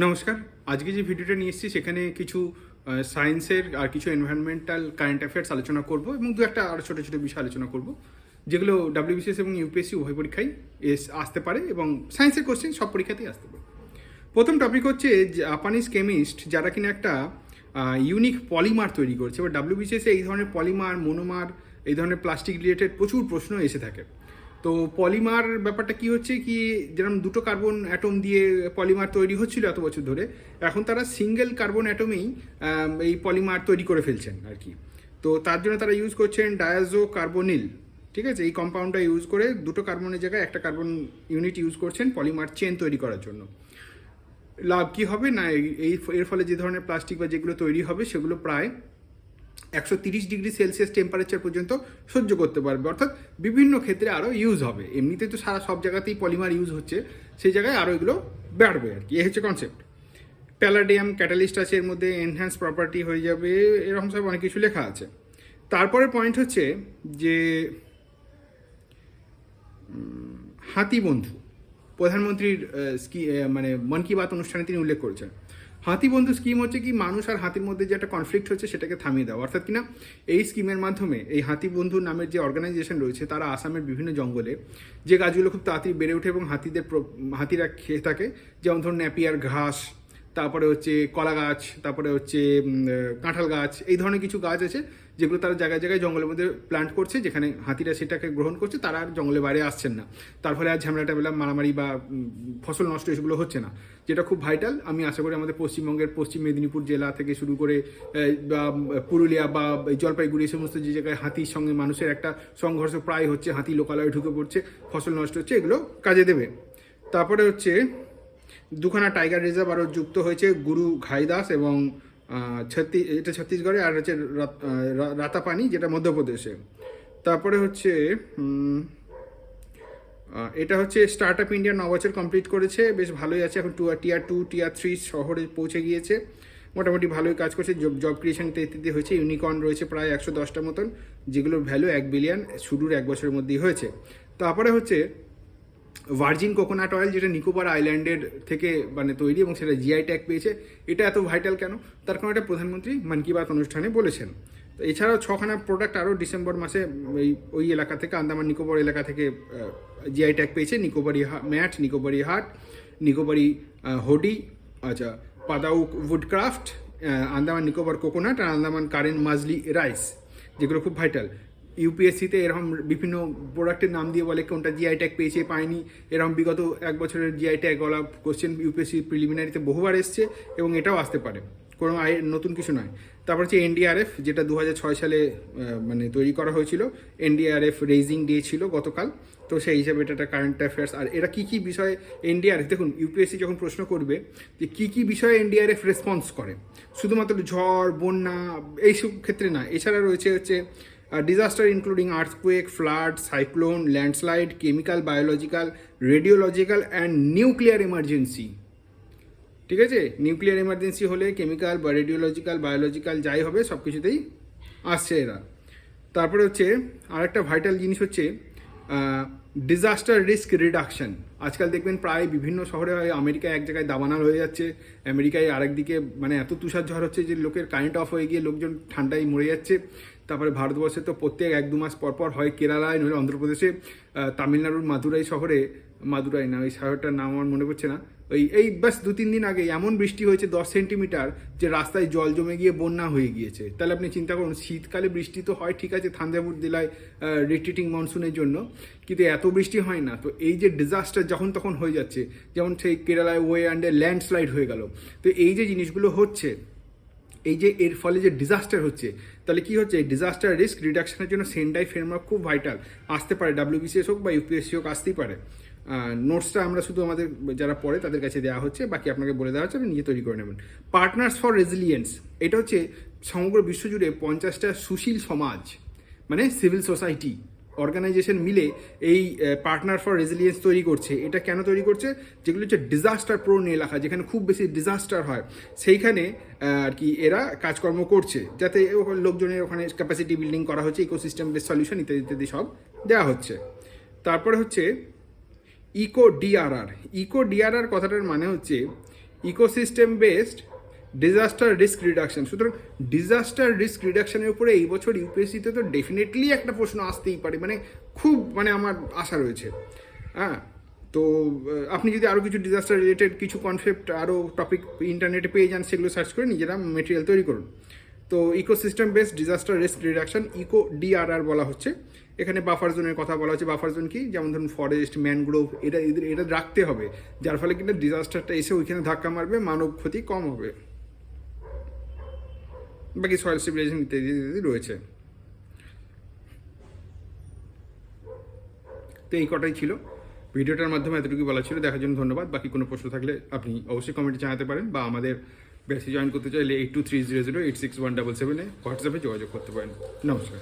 নমস্কার। আজকে যে ভিডিওটা নিয়ে এসেছি সেখানে কিছু সায়েন্সের আর কিছু এনভায়রনমেন্টাল কারেন্ট অ্যাফেয়ার্স আলোচনা করব এবং দু একটা আরও ছোটো ছোটো বিষয় আলোচনা করব, যেগুলো ডাব্লিউবিসিএস এবং ইউপিএসসি উভয় পরীক্ষায় আসতে পারে এবং সায়েন্সের কোশ্চেন সব পরীক্ষাতেই আসতে পারে। প্রথম টপিক হচ্ছে জাপানিজ কেমিস্ট যারা কিনা একটা ইউনিক পলিমার তৈরি করছে, এবার ডাব্লিউবিসিএসে এই ধরনের পলিমার, মোনোমার, এই ধরনের প্লাস্টিক রিলেটেড প্রচুর প্রশ্ন এসে থাকে। তো পলিমার ব্যাপারটা কি হচ্ছে কি, যেরকম দুটো কার্বন অ্যাটম দিয়ে পলিমার তৈরি হচ্ছিল এত বছর ধরে, এখন তারা সিঙ্গেল কার্বন অ্যাটমেই এই পলিমার তৈরি করে ফেলছেন আর কি। তো তার জন্য তারা ইউজ করছেন ডায়াজো কার্বনিল, ঠিক আছে, এই কম্পাউন্ডটা ইউজ করে দুটো কার্বনের জায়গায় একটা কার্বন ইউনিট ইউজ করছেন পলিমার চেন তৈরি করার জন্য। লাভ কী হবে না, এর ফলে যে ধরনের প্লাস্টিক বা যেগুলো তৈরি হবে সেগুলো প্রায় 130 ডিগ্রি সেলসিয়াস টেম্পারেচার পর্যন্ত সহ্য করতে পারবে, অর্থাৎ বিভিন্ন ক্ষেত্রে আরও ইউজ হবে। এমনিতে তো সব জায়গাতেই পলিমার ইউজ হচ্ছে, সেই জায়গায় আরও এগুলো বাড়বে আর কি, এই হচ্ছে কনসেপ্ট। প্যালাডিয়াম ক্যাটালিস্ট আছে এর মধ্যে, এনহ্যান্স প্রপার্টি হয়ে যাবে, এরকম সব অনেক কিছু লেখা আছে। তারপরে পয়েন্ট হচ্ছে যে হাতি বন্ধু, প্রধানমন্ত্রীর মানে মন কি বাত অনুষ্ঠানে তিনি উল্লেখ করেছেন। হাতি বন্ধু স্কিম হচ্ছে কি, মানুষ আর হাতির মধ্যে যে একটা কনফ্লিক্ট হচ্ছে সেটাকে থামিয়ে দেওয়া, অর্থাৎ কিনা এই স্কিমের মাধ্যমে এই হাতি বন্ধু নামের যে অর্গানাইজেশন রয়েছে তারা আসামের বিভিন্ন জঙ্গলে যে গাছগুলো খুব তাড়াতাড়ি বেড়ে ওঠে এবং হাতিরা খেয়ে থাকে, যেমন ধরুন ন্যাপিয়ার ঘাস, তারপরে হচ্ছে কলা গাছ, তারপরে হচ্ছে কাঁঠাল গাছ, এই ধরনের কিছু গাছ আছে যেগুলো তারা জায়গায় জায়গায় জঙ্গলের মধ্যে প্ল্যান্ট করছে, যেখানে হাতিরা সেটাকে গ্রহণ করছে, তারা আর জঙ্গলের বাইরে আসছেন না। তার ফলে আর ঝামেলা টামেলা, মারামারি বা ফসল নষ্ট এসবগুলো হচ্ছে না, যেটা খুব ভাইটাল। আমি আশা করি আমাদের পশ্চিমবঙ্গের পশ্চিম মেদিনীপুর জেলা থেকে শুরু করে বা পুরুলিয়া বা জলপাইগুড়ি, এই সমস্ত যে জায়গায় হাতির সঙ্গে মানুষের একটা সংঘর্ষ প্রায় হচ্ছে, হাতি লোকালয়ে ঢুকে পড়ছে, ফসল নষ্ট হচ্ছে, এগুলো কাজে দেবে। তারপরে হচ্ছে দুখানা টাইগার রিজার্ভ আরও যুক্ত হয়েছে, গুরু ঘাইদাস এবং এটা ছত্তিশগড়ে, আর হচ্ছে রাতাপানি যেটা মধ্যপ্রদেশে। তারপরে হচ্ছে এটা হচ্ছে স্টার্ট আপ ইন্ডিয়া 9 বছর কমপ্লিট করেছে, বেশ ভালোই আছে, এখন টিয়ার 2 টিয়ার 3 শহরে পৌঁছে গিয়েছে, মোটামুটি ভালোই কাজ করছে। জব ক্রিয়েশন ইত্যাদি হয়েছে। ইউনিকর্ন রয়েছে প্রায় 110টার মতন, যেগুলোর ভ্যালু 1 বিলিয়ন শুরুর 1 বছরের মধ্যেই হয়েছে। তারপরে হচ্ছে ভার্জিন কোকোনাট অয়েল, যেটা নিকোবর আইল্যান্ডের থেকে মানে তৈরি এবং সেটা জিআই ট্যাগ পেয়েছে। এটা এত ভাইটাল কেন, তার কারণ এটা প্রধানমন্ত্রী মন কি বাত অনুষ্ঠানে বলেছেন। তো এছাড়াও 6খানা প্রোডাক্ট আরও ডিসেম্বর মাসে ওই এলাকা থেকে, আন্দামান নিকোবর এলাকা থেকে জিআই ট্যাগ পেয়েছে। নিকোবরি ম্যাট, নিকোবরি হাট, নিকোবরি হোডি, আচ্ছা পাদাউক উডক্রাফট, আন্দামান নিকোবর কোকোনাট আর আন্দামান কারেন মাজলি রাইস, যেগুলো খুব ভাইটাল। ইউপিএসসিতে এরকম বিভিন্ন প্রোডাক্টের নাম দিয়ে বলে কোনটা জিআই ট্যাগ পেয়েছে পায়নি, এরকম বিগত 1 বছরের জিআই ট্যাগ ওলা কোশ্চেন ইউপিএসসি প্রিলিমিনারিতে বহুবার এসছে এবং এটাও আসতে পারে, কোনো নতুন কিছু নয়। তারপর হচ্ছে এনডিআরএফ, যেটা 2006 সালে মানে তৈরি করা হয়েছিল। এনডিআরএফ রেজিং ডে ছিল গতকাল, তো সেই হিসাবে এটা একটা কারেন্ট অ্যাফেয়ার্স। আর এরা কী কী বিষয়ে এনডিআরএফ, দেখুন ইউপিএসসি যখন প্রশ্ন করবে যে কী কী বিষয়ে এনডিআরএফ রেসপন্স করে, শুধুমাত্র ঝড়, বন্যা এইসব ক্ষেত্রে না, এছাড়া রয়েছে হচ্ছে disaster including earthquake, flood, cyclone, landslide, chemical, biological, radiological and nuclear emergency. ঠিক আছে, নিউক্লিয়ার এমার্জেন্সি হলে কেমিক্যাল বা রেডিওলজিক্যাল, বায়োলজিক্যাল যাই হবে সব কিছুতেই আসছে এরা। তারপরে হচ্ছে আরেকটা ভাইটাল জিনিস হচ্ছে ডিজাস্টার রিস্ক রিডাকশন। আজকাল দেখবেন প্রায় বিভিন্ন শহরে হয়, আমেরিকায় এক জায়গায় দাবানল হয়ে যাচ্ছে, আমেরিকায় আরেকদিকে মানে এত তুষার ঝড় হচ্ছে যে লোকের কারেন্ট অফ হয়ে গিয়ে লোকজন ঠান্ডায় মরে যাচ্ছে। তারপরে ভারতবর্ষে তো প্রত্যেক 1-2 মাস পর হয় কেরালায়, নইলে অন্ধ্রপ্রদেশে, তামিলনাড়ুর মাদুরাই শহরে, মাদুরাই না ওই শহরটার নাম আমার মনে পড়ছে না, এই বাস 2-3 দিন আগে এমন বৃষ্টি হয়েছে 10 সেন্টিমিটার, যে রাস্তায় জল জমে গিয়ে বন্যা হয়ে গিয়েছে। তাহলে আপনি চিন্তা করুন, শীতকালে বৃষ্টি তো হয় ঠিক আছে থাঞ্জাভুর জেলায় রিট্রিটিং মনসুনের জন্য, কিন্তু এত বৃষ্টি হয় না। তো এই যে ডিজাস্টার যখন তখন হয়ে যাচ্ছে, যেমন সেই কেরালায় ওয়েয়ান্ডে ল্যান্ডস্লাইড হয়ে গেল, তো এই যে জিনিসগুলো হচ্ছে, এই যে এর ফলে যে ডিজাস্টার হচ্ছে, তাহলে কি হচ্ছে, এই ডিজাস্টার রিস্ক রিডাকশনের জন্য সেন্ডাই ফ্রেমওয়ার্ক খুব ভাইটাল, আসতে পারে ডাব্লিউবিসিএস হোক বা ইউপিএসসি হোক, আসতেই পারে। নোটসটা আমরা শুধু আমাদের যারা পড়ে তাদের কাছে দেওয়া হচ্ছে, বাকি আপনাকে বলে দেওয়া হচ্ছে, আপনি নিজে তৈরি করে নেবেন। পার্টনার্স ফর রেজিলিয়েন্স, এটা হচ্ছে সমগ্র বিশ্বজুড়ে 50টা সুশীল সমাজ মানে সিভিল সোসাইটি অর্গানাইজেশন মিলে এই পার্টনার ফর রেজিলিয়েন্স তৈরি করছে। এটা কেন তৈরি করছে, যেগুলো হচ্ছে ডিজাস্টার প্রোন এলাকা, যেখানে খুব বেশি ডিজাস্টার হয়, সেইখানে আর কি এরা কাজকর্ম করছে, যাতে লোকজনের ওখানে ক্যাপাসিটি বিল্ডিং করা হচ্ছে, ইকোসিস্টেম বেস সলিউশন ইত্যাদি ইত্যাদি সব দেওয়া হচ্ছে। তারপরে হচ্ছে ইকো ডিআরআর। ইকো ডিআরআর কথাটার মানে হচ্ছে ecosystem based disaster risk reduction. সুতরাং ডিজাস্টার রিস্ক রিডাকশনের উপরে এই বছর ইউপিএসসিতে তো ডেফিনেটলি একটা প্রশ্ন আসতেই পারে, মানে খুব মানে আমার আশা রয়েছে। হ্যাঁ, তো আপনি যদি আরও কিছু ডিজাস্টার রিলেটেড কিছু কনসেপ্ট আরও টপিক ইন্টারনেটে পেয়ে যান, সেগুলো সার্চ করে নিজেরা মেটেরিয়াল তৈরি করুন। তো ecosystem based disaster risk reduction, eco DRR বলা হচ্ছে। এখানে বাফার জোনের কথা বলা হচ্ছে। বাফার জোন কি, যেমন ধরুন ফরেস্ট, ম্যানগ্রোভ, এটা রাখতে হবে, যার ফলে কিন্তু ডিজাস্টারটা এসে ওইখানে ধাক্কা মারবে, মানব ক্ষতি কম হবে। বাকি সয়েল স্টেবিলাইজেশন ইত্যাদি ইত্যাদি রয়েছে। তো এই কটাই ছিল ভিডিওটার মাধ্যমে, এতটুকু বলা ছিল। দেখার জন্য ধন্যবাদ। বাকি কোনো প্রশ্ন থাকলে আপনি অবশ্যই কমেন্টে জানাতে পারেন, বা আমাদের ব্যাচে জয়েন করতে চাইলে 8230086177 হোয়াটসঅ্যাপে যোগাযোগ করতে পারেন। নমস্কার।